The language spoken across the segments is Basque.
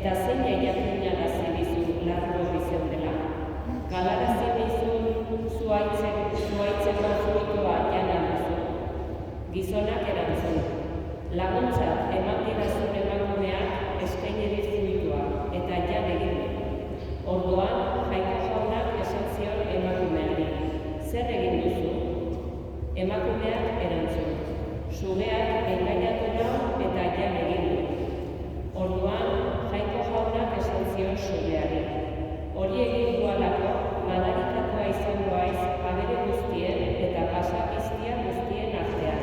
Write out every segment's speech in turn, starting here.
eta zein jakinarazi dizu larro bizen dela? Galarazi dizun zuhaitzeko fruitua janan duzu? Gizonak erantzun, laguntzat eman didazun emakumeak eskaini dit fruitua, eta jan egin du. Orduan, Jaiko jaunak esan zion emakumeari, zer egin duzu? Emakumeak erantzun, sugeak engainatu nau eta jan egin du. Orduan, Jaiko jaunak esan zion sugeari, hori egin dualako, madarikatua izango haiz abere guztien eta pasapiztia guztien artean.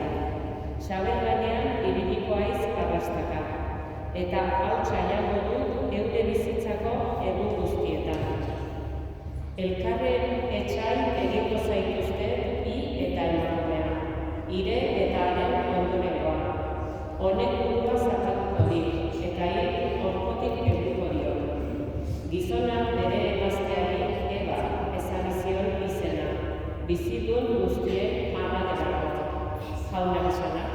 Sabel gainean ibiliko haiz arrastaka, eta hautsa jango dut eure bizitzako egun guztietan. Elkarren etxai egingo zaituzte bi eta emakumea, ire eta haren ondorengoa. Honek burua zakatuko dik, eta hir orpotik helduko dio. Gizonak bere emazteari Eba ezarri zion izena, bizidun guztien ama delako. Jaunak esana.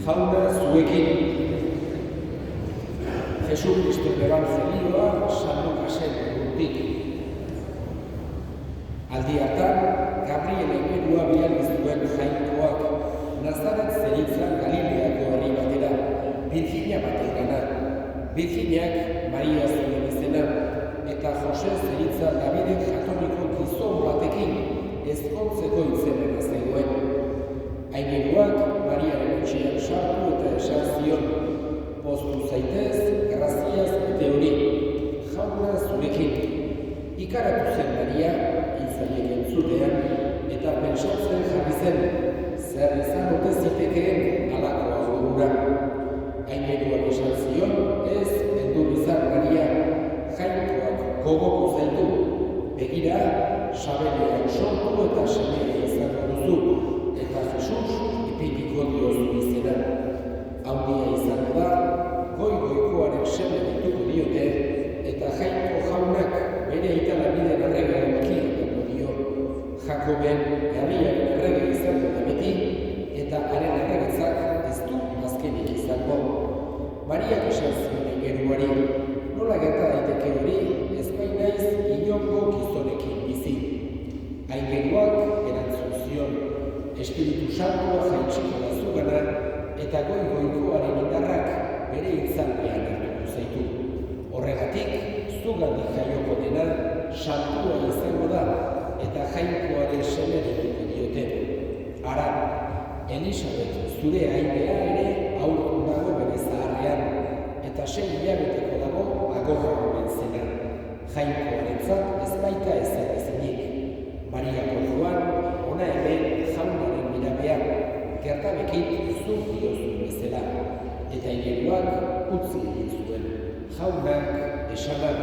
Jauna zuekin Jesucristo evangelioa San Lukasen egutik. Aldi hartan, Gabriel emenua bihal zuen Jainkoak Nazaret zeritzan Galileako herri batera, Virginia bategana. Virginiak Maria zuen izena, eta Jose zeritzan Daviden jatorriko gizon batekin ezkontzeko izena zegoen. Aineruak Mariaren etxean sartu eta esan zion, poztu zaitez, graziaz bete hori, jauna zurekin. Ikaratu zen Maria, itzaiek entzutean, eta pentsatzen jarri zen, zer izan ote zitekeen halakoa gogura. Aineruak esan zion, ez beldur izan Maria, Jainkoak gogoko zaitu. Begira, sabelean sortu eta semea izango duzu. Eta Jesus ipiniko diozu izena. Handia izango da, goi-goikoaren seme dituko diote, Mariak esan zion ingeruari, nola gerta daiteke hori, ez bainaiz inongo gizonekin bizi. Aingeruak erantzun zion, Espiritu Santua jaitsiko da zugana, eta goikoaren indarrak bere itzalpean hartuko zaitu. Horregatik, zugandik jaioko dena, santua izango da, eta jainkoaren seme dituko diote. Ara, Elisabet, zure aimea ere haur dago bere zaharrean, eta 6 hilabeteko dago agorra omen zena. Jainkoarentzat ez baita ezer ezinik. Mariako joan, ona hemen jaunaren mirabea, gertabekit zuk diozun bezala, eta ingeruak utzi egin zuen. Jaunak esanak.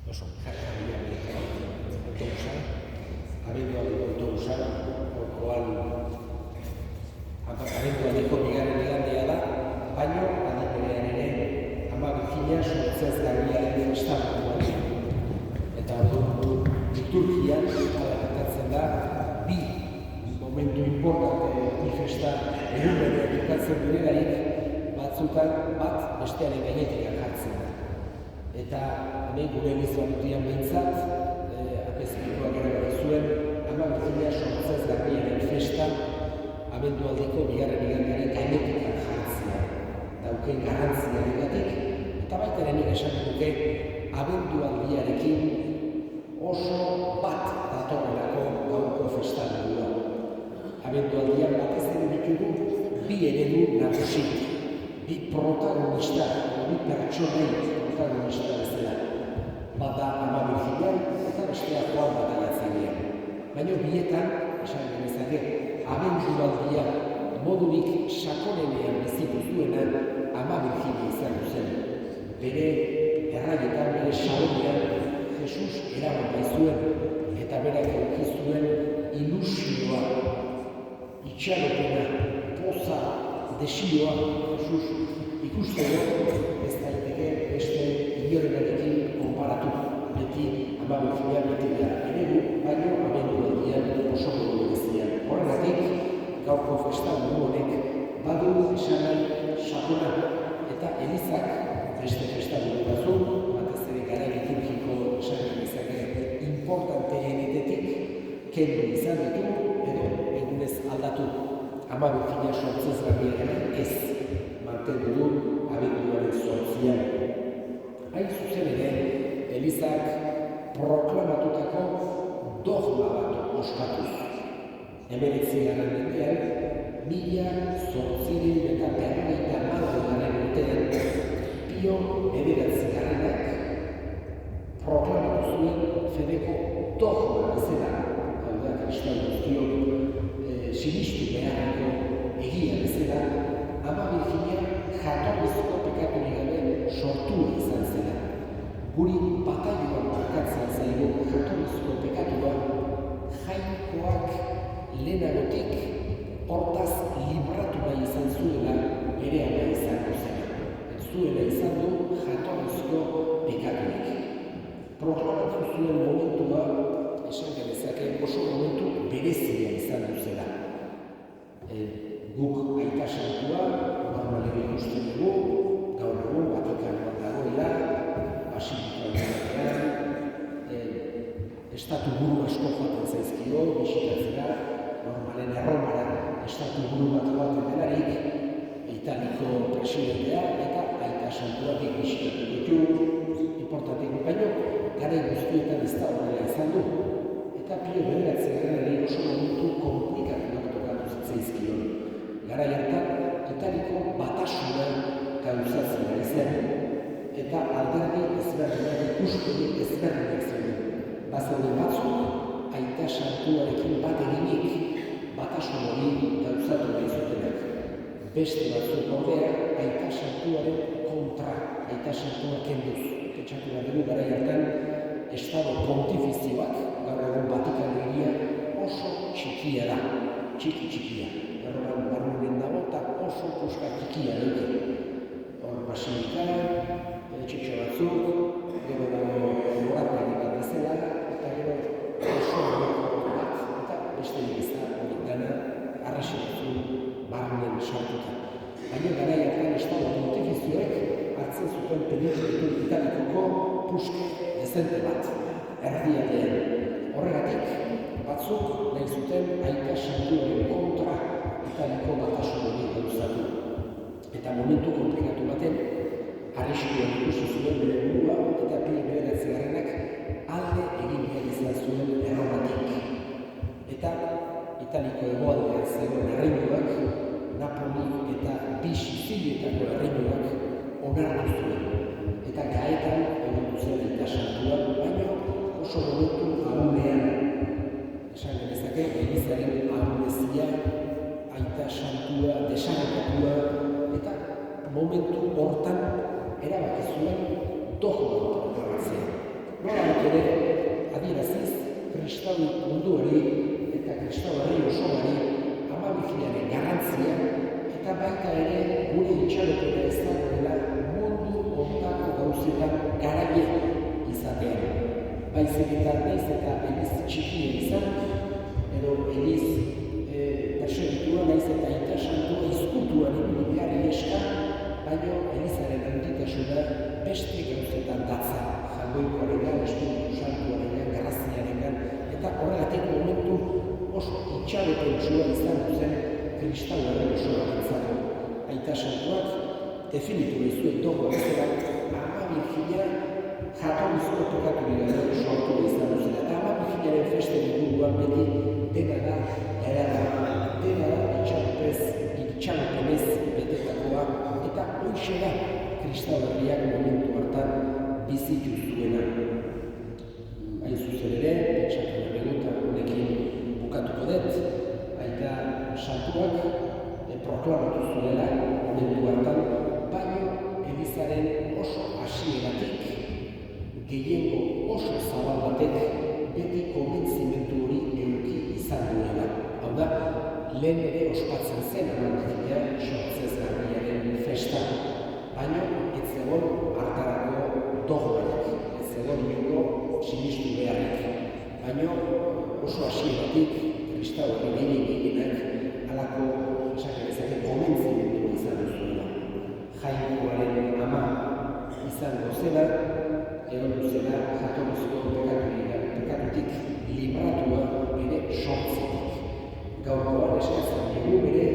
Oso, autobusan, abendualdeko bigarren igandea da, baino adipenean ere Ama Birjina sortzeaz garbiaren festamentuan. Eta liturgian gertatzen da, bi momentu importante festa egunean gertatzen direlarik, batzutan bat bestearen gainetik jartzen da. Eta hemen gure emizuan behintzat, apezpikoak erabat zuen, Ama Birjina sortzeaz garbiaren festa abendualdeko bigarren igandearen gainetik jartzea. Dauken garrantziarengatik, eta baita ere nik esan duke abendualdiarekin oso bat datorrelako gaurko festamendua. Abendualdian batez ere ditugu bi eredu nagusi, bi protagonista, bi pertsonei protagonista bezala. Bata Ama Birjina eta bestea Joan Bataiatzailean. Baina bietan, esan genezake, abendualdia modurik sakonenean bizitu zuena Ama Birjina izan zen. Bere erraietan, bere xalonean, Jesus eraman baizuen eta berak eduki zuen ilusioa, itxaropena, poza, desioa, Jesus ikusteko ez daiteke beste inorenarekin konparatu. Beti Ama Birjina beti da eredu, baino abendualdian oso modu berezian. Horregatik, gaurko festamendu honek badu esan nahi sakona eta Elizak beste festamendu batzuk, batez ere gara liturgiko esan genezake importanteenetetik kendu izan ditu edo egunez aldatu. Ama Birjina sortzez garbiaren ez mantendu du abenduaren 8an. Hain zuzen ere, Elizak proklamatutako dogma bat ospatuz. 19. mendean, 1854 urtean, Pio IX proklamatu zuen fedeko dogma bezala, hau da, kristal guztiok sinistu beharreko egia bezala, Ama Birjina jatorrizko pekaturik gabe sortu izan zela. Guri bataioan markatzen zaigu jatorrizko pekatua, jainkoak lehenagotik hortaz libratu nahi izan zuela bere ama izango zen. Ez zuela izan du jatorrizko pekaturik. Proklamatu zuen momentua, esan genezake oso momentu berezia izan du zela. Guk aita santua, bisitatzera, normalen Erromara, estatu buru bat joaten delarik, Italiko presidentea eta aita santuak bisitatu ditu, importantik baino, gara guztietan ez da horrela izan du. Eta Pio IX oso momentu komplikatuak tokatu zitzaizkion. Garai hartan, Italiko batasuna gauzatzen ari zen, eta alderdi ezberdinak ikuspegi ezberdinak zen. Bazaude batzuk, aita santuarekin bat eginik, batasun hori gauzatu nahi zutenak. Beste batzuk ordea, aita santuaren kontra, aita santua kenduz. Pentsatu behar dugu garai hartan, Estado pontifizioak, gaur egun Vatikan egia, oso txikia da, txikia. Erroman barrunen dago eta oso puska txikia dugu. Hor basilika, txitxo batzuk, gero dago moratmenik bezala, eta gero oso bat, eta beste ez da hori gana arrazi batzuk barrunen sartuta. Baina garai hartan Estado pontifizioek hartzen zuten penintsuletu Italikoko puska dezente bat, erdialdean. Horregatik, batzuk nahi zuten aita santuaren kontra Italiko batasun hori gauzatu. Eta momentu komplikatu baten, arriskuan ikusi zuen bere burua eta Pio IX alde egin behar izan zuen Erromatik. Eta Italiko hegoaldean zegoen erreinuak, Napoli eta bi Sizilietako erreinuak onartu zuen. Eta gaetan egon zen aita santua, baina oso momentu ahunean. Esan genezake, Elizaren ahunezia, aita santua, desanekatua, eta momentu hortan erabaki zuen dogma antolatzea. Nolabait ere, adieraziz, kristau munduari eta kristau herri osoari Ama Birjinaren garrantzia eta baita ere gure itxaropena ez dagoela mundu ontako gauzetan garaile izatean. Baizik eta naiz eta Eliz txikia izan, edo Eliz persegitua naiz eta aita santua izkutuan ibili beharri eska, baina Elizaren handitasuna beste gauzetan datza. Jagoikoaregan, Espiritu Santuaregan, graziaregan, eta horregatik momentu oso itxaropentsua izan zen kristau herri osoarentzako. Aita santuak definitu zuen dogma bezala, Ama Birjina jatorrizko tokatu dira sortu izan duzela. Eta Ama Birjinaren festen inguruan beti dena da itxaropenez betetakoa, eta hoxe da kristau herriak momentu hartan bizitu zuena. Hain zuzen ere, pentsatu berbeguta honekin bukatuko dut, aita santuak proklamatu zuela momentu hartan, baina Elizaren oso hasieratik, gehiengo oso zabal batek beti konbentzimendu hori eduki izan duela. Hau da, lehen ere ospatzen zen Ama Birjina sortzez garbiaren festa, baina ez zegoen hartarako dogmarik, ez zegoen inongo sinistu beharrik. Baina oso hasieratik kristau herri gehienak halako konbentzimendu izan duzuela. Jainkoaren ama izango zela, egon duzela jatorrizko pekatutik libratua bere sortzetik. Gaurkoan eskatzen dugu bere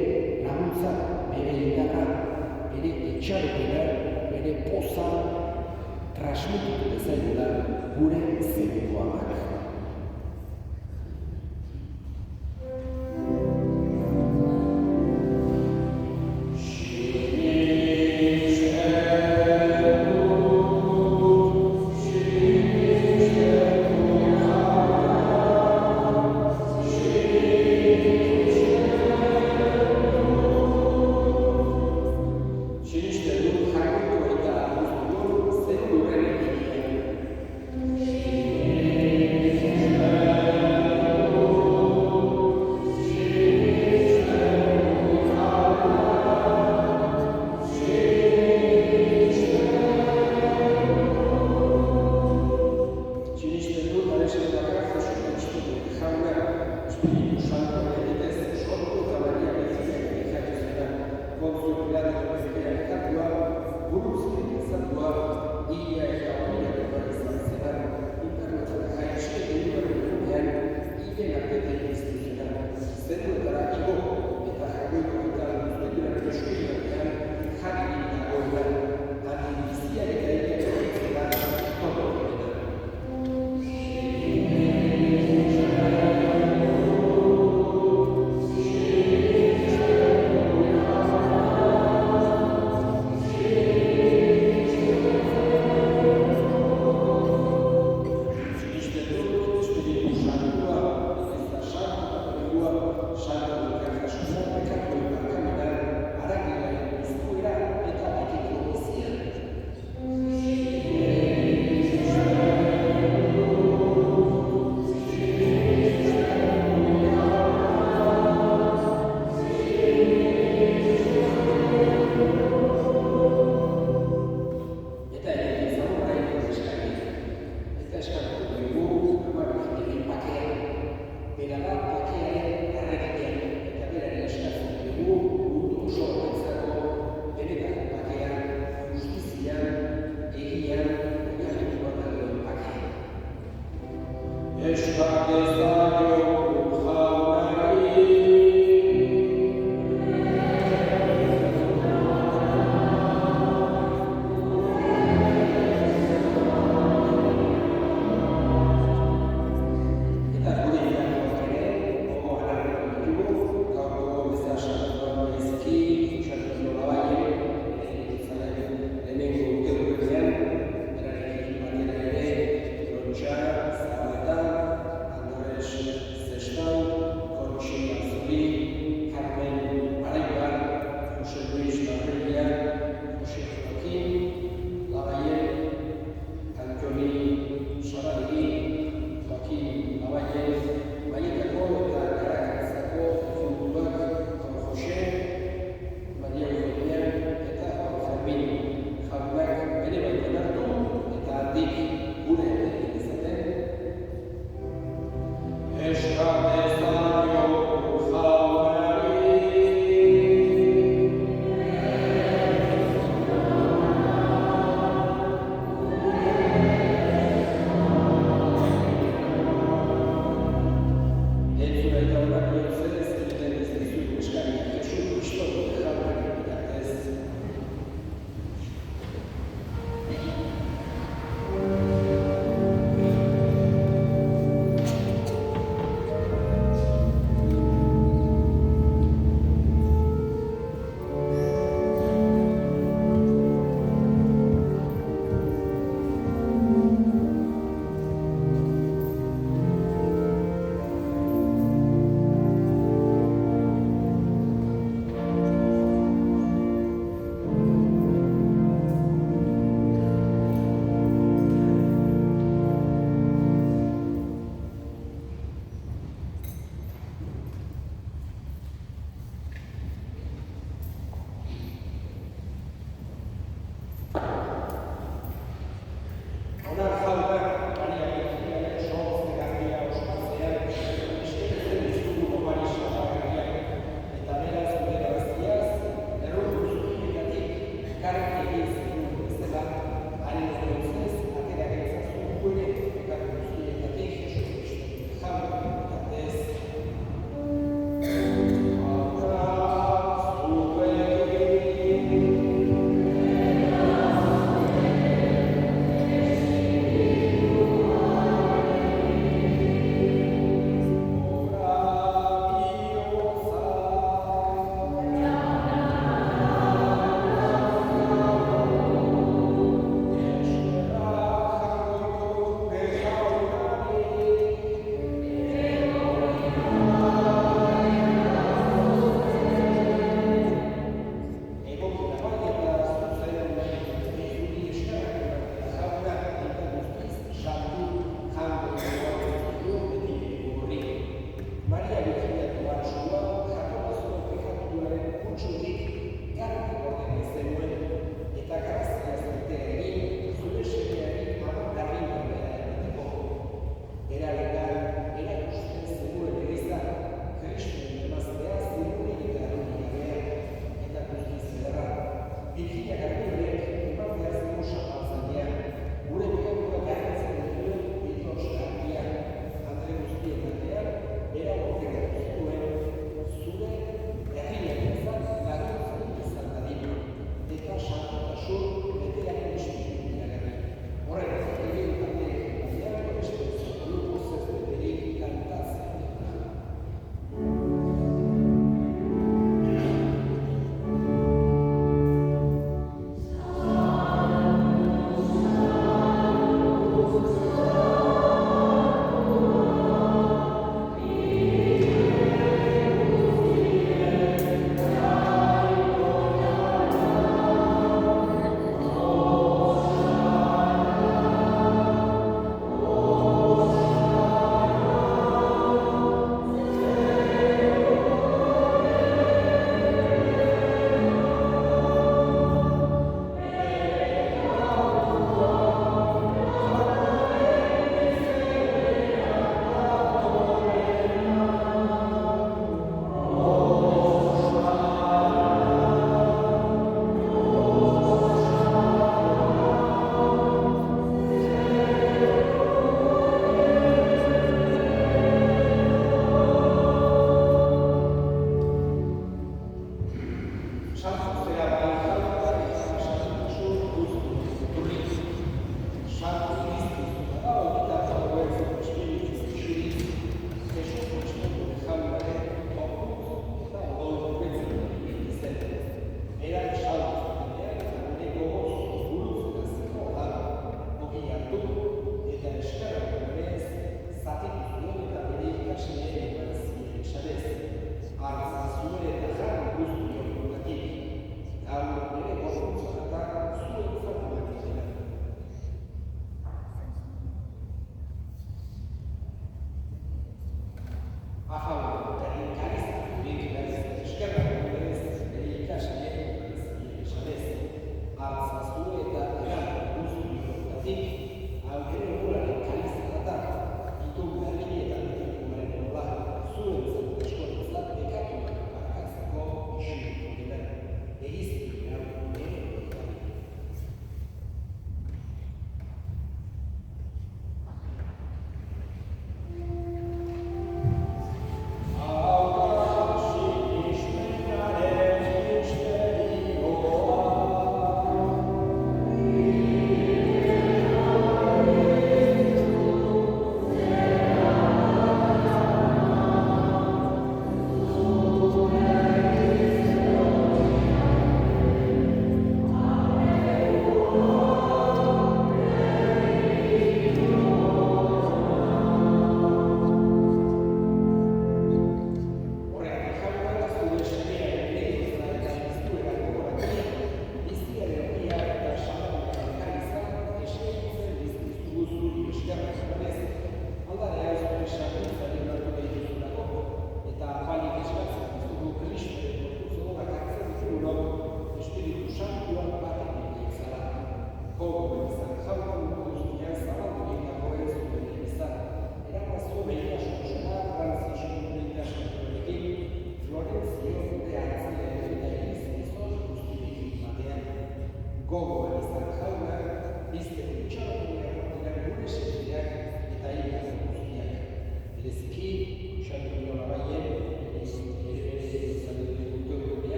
laguntza, bere indarra, bere etxaropena, bere poza transmititu bezaila gure zeruko amak.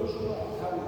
Joshua akawa